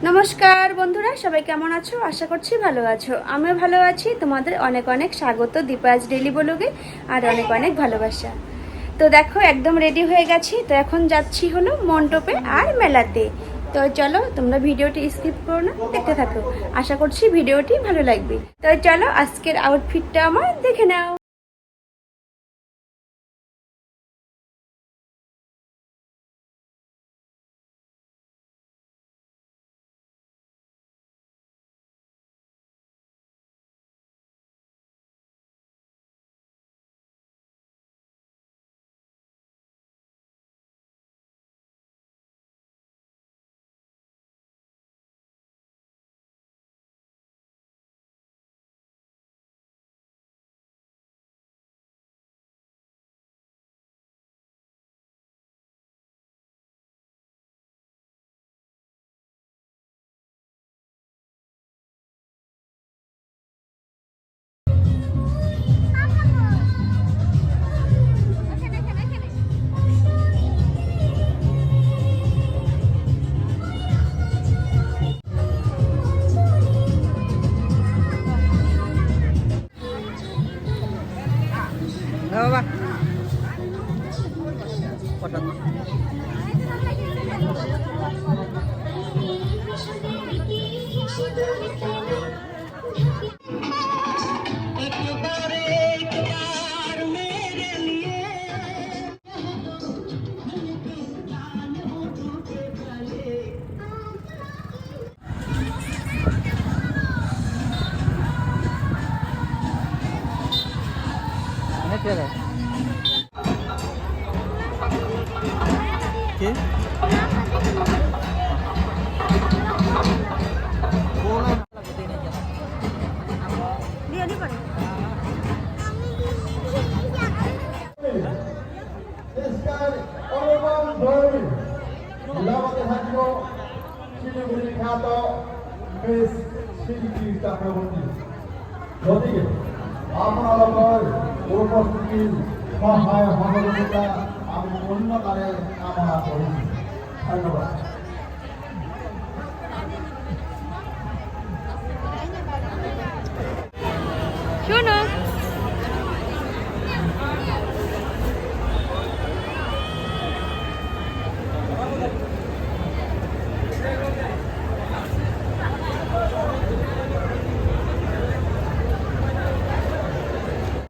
নমস্কার বন্ধুরা, সবাই কেমন আছো? আশা করছি ভালো আছো। আমিও ভালো আছি। তোমাদের অনেক অনেক স্বাগত দীপাজ ডেলি ব্লগে, আর অনেক অনেক ভালোবাসা। তো দেখো, একদম রেডি হয়ে গেছি। তো এখন যাচ্ছি হলো মণ্ডপে আর মেলাতে। তো চলো, তোমরা ভিডিওটি স্কিপ করো না, দেখতে থাকো। আশা করছি ভিডিওটি ভালো লাগবে। তো চলো, আজকের আউটফিটটা আমার দেখে নাও। বাবা কি শিলিগুড়ি খ্যাত বেশ শিল্পী চক্রবর্তী। গতিকে আপনার উপস্থিতির সহায় সহযোগিতা আমি অন্যকালে কামনা করি। ধন্যবাদ।